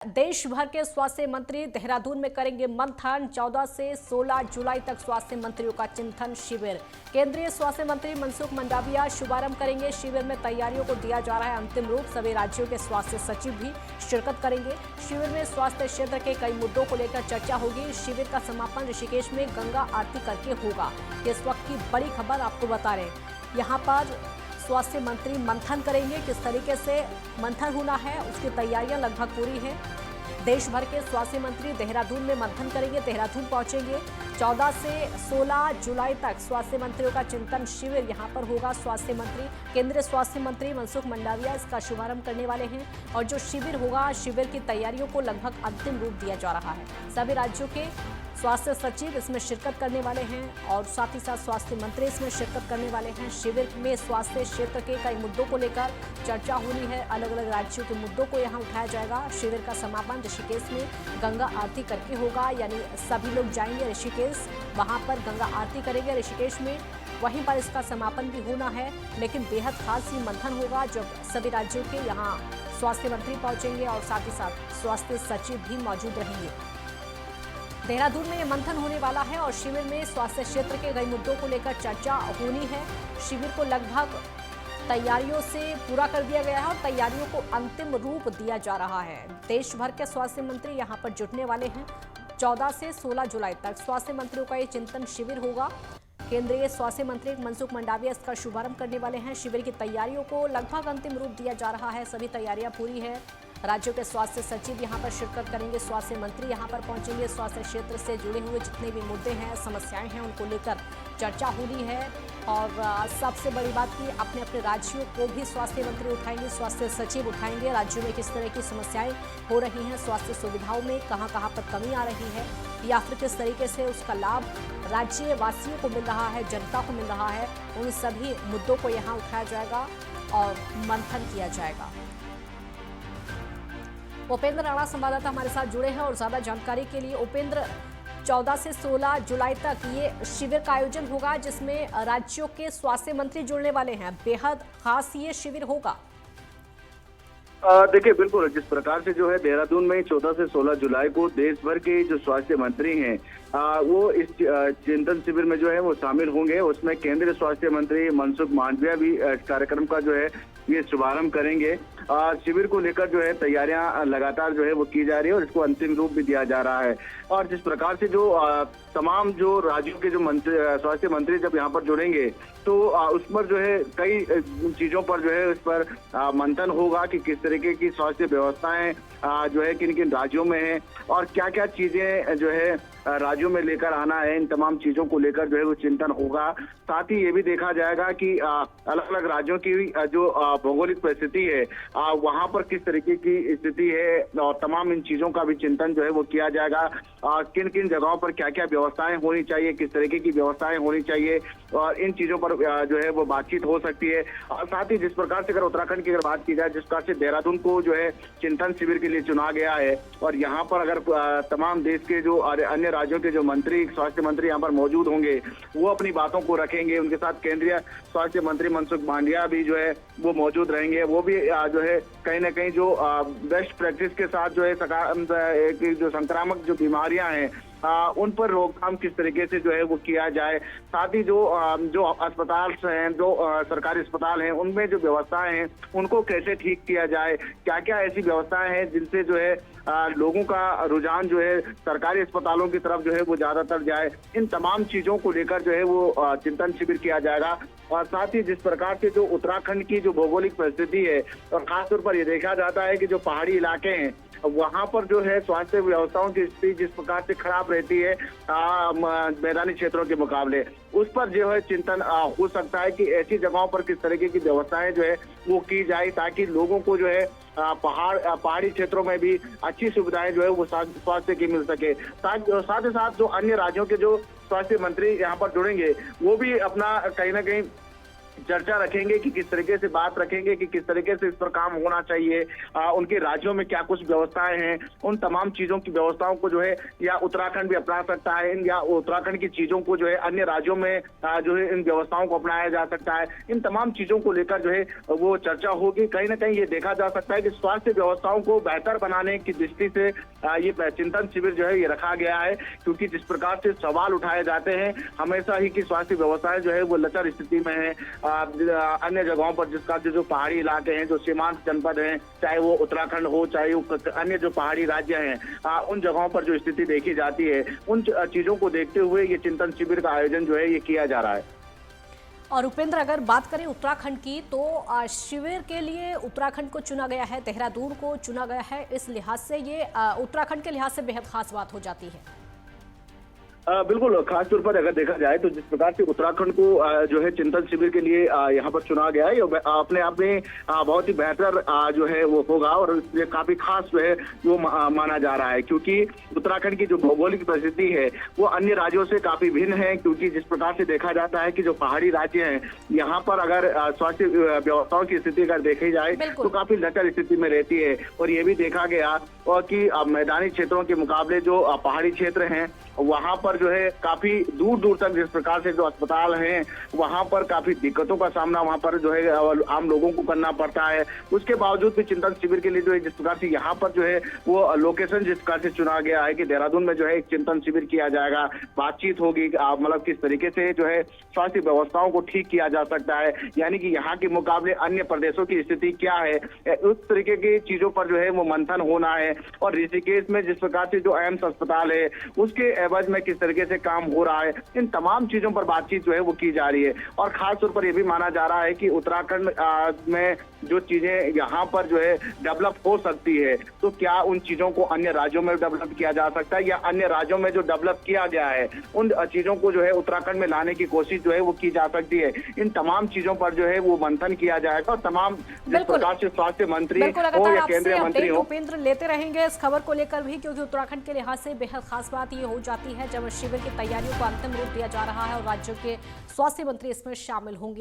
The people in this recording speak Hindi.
देश भर के स्वास्थ्य मंत्री देहरादून में करेंगे मंथन। 14 से 16 जुलाई तक स्वास्थ्य मंत्रियों का चिंतन शिविर। केंद्रीय स्वास्थ्य मंत्री मनसुख मंडाविया शुभारंभ करेंगे। शिविर में तैयारियों को दिया जा रहा है अंतिम रूप। सभी राज्यों के स्वास्थ्य सचिव भी शिरकत करेंगे। शिविर में स्वास्थ्य क्षेत्र के कई मुद्दों को लेकर चर्चा होगी। शिविर का समापन ऋषिकेश में गंगा आरती करके होगा। इस वक्त की बड़ी खबर आपको बता रहे हैं। यहाँ पर स्वास्थ्य मंत्री मंथन करेंगे। किस तरीके से मंथन होना है उसकी तैयारियां लगभग पूरी है। देश भर के स्वास्थ्य मंत्री देहरादून में मंथन करेंगे, देहरादून पहुंचेंगे। 14 से 16 जुलाई तक स्वास्थ्य मंत्रियों का चिंतन शिविर यहां पर होगा। स्वास्थ्य मंत्री केंद्रीय स्वास्थ्य मंत्री मनसुख मंडाविया इसका शुभारंभ करने वाले हैं और जो शिविर होगा, शिविर की तैयारियों को लगभग अंतिम रूप दिया जा रहा है। सभी राज्यों के स्वास्थ्य सचिव इसमें शिरकत करने वाले हैं और साथ ही साथ स्वास्थ्य मंत्री इसमें शिरकत करने वाले हैं। शिविर में स्वास्थ्य क्षेत्र के कई मुद्दों को लेकर चर्चा होनी है। अलग अलग राज्यों के मुद्दों को यहां उठाया जाएगा। शिविर का समापन ऋषिकेश में गंगा आरती करके होगा, यानी सभी लोग जाएंगे ऋषिकेश, वहां पर गंगा आरती करेंगे ऋषिकेश में, वहीं पर इसका समापन भी होना है। लेकिन बेहद खास ही मंथन होगा जब सभी राज्यों के यहाँ स्वास्थ्य मंत्री पहुंचेंगे और साथ ही साथ स्वास्थ्य सचिव भी मौजूद रहेंगे। देहरादून में ये मंथन होने वाला है और शिविर में स्वास्थ्य क्षेत्र के कई मुद्दों को लेकर चर्चा होनी है। शिविर को लगभग तैयारियों से पूरा कर दिया गया है और तैयारियों को अंतिम रूप दिया जा रहा है। देश भर के स्वास्थ्य मंत्री यहां पर जुटने वाले हैं। 14 से 16 जुलाई तक स्वास्थ्य मंत्रियों का ये चिंतन शिविर होगा। केंद्रीय स्वास्थ्य मंत्री मनसुख मंडाविया इसका शुभारंभ करने वाले हैं। शिविर की तैयारियों को लगभग अंतिम रूप दिया जा रहा है। सभी तैयारियां पूरी है। राज्यों के स्वास्थ्य सचिव यहां पर शिरकत करेंगे। स्वास्थ्य मंत्री यहां पर पहुंचेंगे। स्वास्थ्य क्षेत्र से जुड़े हुए जितने भी मुद्दे हैं, समस्याएं हैं, उनको लेकर चर्चा होनी है। और सबसे बड़ी बात कि अपने अपने राज्यों को भी स्वास्थ्य मंत्री उठाएंगे, स्वास्थ्य सचिव उठाएंगे। राज्यों में किस तरह की समस्याएं हो रही हैं, स्वास्थ्य सुविधाओं में कहां कहां पर कमी आ रही है या फिर किस तरीके से उसका लाभ राज्य वासियों को मिल रहा है, जनता को मिल रहा है, उन सभी मुद्दों को यहाँ उठाया जाएगा और मंथन किया जाएगा। उपेंद्र राणा संवाददाता हमारे साथ जुड़े हैं और ज्यादा जानकारी के लिए। उपेंद्र, 14 से 16 जुलाई तक ये शिविर का आयोजन होगा जिसमें राज्यों के स्वास्थ्य मंत्री जुड़ने वाले हैं। बेहद खास ये शिविर होगा। देखिए, बिल्कुल जिस प्रकार से जो है देहरादून में 14 से 16 जुलाई को देश भर के जो स्वास्थ्य मंत्री हैं वो इस चिंतन शिविर में जो है वो शामिल होंगे। उसमें केंद्रीय स्वास्थ्य मंत्री मनसुख मांडविया भी इस कार्यक्रम का जो है ये शुभारंभ करेंगे। शिविर को लेकर जो है तैयारियां लगातार जो है वो की जा रही है और इसको अंतिम रूप भी दिया जा रहा है। और जिस प्रकार से जो तमाम जो राज्यों के जो स्वास्थ्य मंत्री जब यहाँ पर जुड़ेंगे तो उस पर जो है कई चीजों पर जो है उस पर मंथन होगा कि किस तरीके की स्वास्थ्य व्यवस्थाएं जो है किन किन राज्यों में है और क्या क्या चीजें जो है राज्यों में लेकर आना है। इन तमाम चीजों को लेकर जो है वो चिंतन होगा। साथ ही ये भी देखा जाएगा कि अलग अलग राज्यों की जो भौगोलिक परिस्थिति है वहां पर किस तरीके की स्थिति है और तमाम इन चीजों का भी चिंतन जो है वो किया जाएगा। किन किन जगहों पर क्या क्या व्यवस्थाएं होनी चाहिए, किस तरीके की व्यवस्थाएं होनी चाहिए और इन चीजों पर जो है वो बातचीत हो सकती है। और साथ ही जिस प्रकार से अगर उत्तराखंड की अगर बात की जाए, जिस प्रकार से देहरादून को जो है चिंतन शिविर के लिए चुना गया है और यहाँ पर अगर तमाम देश के जो अन्य राज्यों के जो मंत्री, स्वास्थ्य मंत्री यहाँ पर मौजूद होंगे, वो अपनी बातों को रखेंगे। उनके साथ केंद्रीय स्वास्थ्य मंत्री मनसुख मांडविया भी जो है वो मौजूद रहेंगे। वो भी जो है कहीं ना कहीं जो बेस्ट प्रैक्टिस के साथ जो है जो संक्रामक जो बीमारियां हैं उन पर रोकथाम किस तरीके से जो है वो किया जाए। साथ ही जो अस्पताल हैं, जो सरकारी अस्पताल हैं, उनमें जो व्यवस्थाएं हैं उनको कैसे ठीक किया जाए, क्या क्या ऐसी व्यवस्थाएं हैं जिनसे जो है लोगों का रुझान जो है सरकारी अस्पतालों की तरफ जो है वो ज्यादातर जाए। इन तमाम चीजों को लेकर जो है वो चिंतन शिविर किया जाएगा। और साथ ही जिस प्रकार से जो उत्तराखंड की जो भौगोलिक परिस्थिति है और खासतौर पर ये देखा जाता है कि जो पहाड़ी इलाके हैं वहां पर जो है स्वास्थ्य व्यवस्थाओं की स्थिति जिस प्रकार से खराब रहती है मैदानी क्षेत्रों के मुकाबले, उस पर जो है चिंतन हो सकता है कि ऐसी जगहों पर किस तरीके की व्यवस्थाएं जो है वो की जाए ताकि लोगों को जो है पहाड़ी क्षेत्रों में भी अच्छी सुविधाएं जो है वो स्वास्थ्य की मिल सके। साथ ही साथ जो अन्य राज्यों के जो स्वास्थ्य मंत्री यहाँ पर जुड़ेंगे वो भी अपना कहीं ना कहीं चर्चा रखेंगे, कि किस तरीके से बात रखेंगे, कि किस तरीके से इस पर काम होना चाहिए, उनके राज्यों में क्या कुछ व्यवस्थाएं हैं, उन तमाम चीजों की व्यवस्थाओं को जो है या उत्तराखंड भी अपना सकता है, या उत्तराखंड की चीजों को जो है अन्य राज्यों में जो है इन व्यवस्थाओं को अपनाया जा सकता है। इन तमाम चीजों को लेकर जो है वो चर्चा होगी। कहीं ना कहीं ये देखा जा सकता है कि स्वास्थ्य व्यवस्थाओं को बेहतर बनाने की दृष्टि से ये चिंतन शिविर जो है ये रखा गया है, क्योंकि जिस प्रकार से सवाल उठाए जाते हैं हमेशा ही कि स्वास्थ्य व्यवस्थाएं जो है वो लचर स्थिति में है। अन्य जगहों पर जिसका जो पहाड़ी इलाके हैं, जो सीमांत जनपद हैं, चाहे वो उत्तराखंड हो, चाहे वो अन्य जो पहाड़ी राज्य हैं, उन जगहों पर जो स्थिति देखी जाती है, उन चीजों को देखते हुए ये चिंतन शिविर का आयोजन जो है ये किया जा रहा है। और उपेंद्र, अगर बात करें उत्तराखंड की, तो शिविर के लिए उत्तराखंड को चुना गया है, देहरादून को चुना गया है। इस लिहाज से ये उत्तराखंड के लिहाज से बेहद खास बात हो जाती है। बिल्कुल, खासतौर पर अगर देखा जाए तो जिस प्रकार से उत्तराखंड को जो है चिंतन शिविर के लिए यहाँ पर चुना गया है, ये अपने आप में बहुत ही बेहतर जो है वो होगा, और ये काफी खास जो है वो माना जा रहा है, क्योंकि उत्तराखंड की जो भौगोलिक परिस्थिति है वो अन्य राज्यों से काफी भिन्न है। क्योंकि जिस प्रकार से देखा जाता है कि जो पहाड़ी राज्य हैं यहाँ पर अगर स्वास्थ्य व्यवस्थाओं की स्थिति अगर देखी जाए तो काफी लचर स्थिति में रहती है। और ये भी देखा गया और कि मैदानी क्षेत्रों के मुकाबले जो पहाड़ी क्षेत्र हैं वहां पर जो है काफी दूर दूर तक जिस प्रकार से जो अस्पताल हैं वहां पर काफी दिक्कतों का सामना वहां पर जो है आम लोगों को करना पड़ता है। उसके बावजूद भी चिंतन शिविर के लिए जो है जिस प्रकार से यहाँ पर जो है वो लोकेशन जिस प्रकार से चुना गया है कि देहरादून में जो है एक चिंतन शिविर किया जाएगा, बातचीत होगी, मतलब किस तरीके से जो है स्वास्थ्य व्यवस्थाओं को ठीक किया जा सकता है, यानी कि यहाँ के मुकाबले अन्य प्रदेशों की स्थिति क्या है, उस तरीके की चीजों पर जो है वो मंथन होना है। और ऋषिकेश में जिस प्रकार से जो एम्स अस्पताल है उसके एवज में किस तरीके से काम हो रहा है, इन तमाम चीजों पर बातचीत जो है वो की जा रही है। और खास तौर पर यह भी माना जा रहा है कि उत्तराखंड में जो चीजें यहाँ पर जो है डेवलप हो सकती है, तो क्या उन चीजों को अन्य राज्यों में डेवलप किया जा सकता है, या अन्य राज्यों में जो डेवलप किया गया है उन चीजों को जो है उत्तराखंड में लाने की कोशिश जो है वो की जा सकती है। इन तमाम चीजों पर जो है वो मंथन किया जाएगा, और तमाम जिस प्रकार से स्वास्थ्य मंत्री हो या केंद्रीय मंत्री हो, उपेंद्र लेते रहेंगे इस खबर को लेकर भी, क्योंकि उत्तराखंड के लिहाज से बेहद खास बात ये हो जाती है जब शिविर की तैयारियों को अंतिम रूप दिया जा रहा है और राज्यों के स्वास्थ्य मंत्री इसमें शामिल होंगे।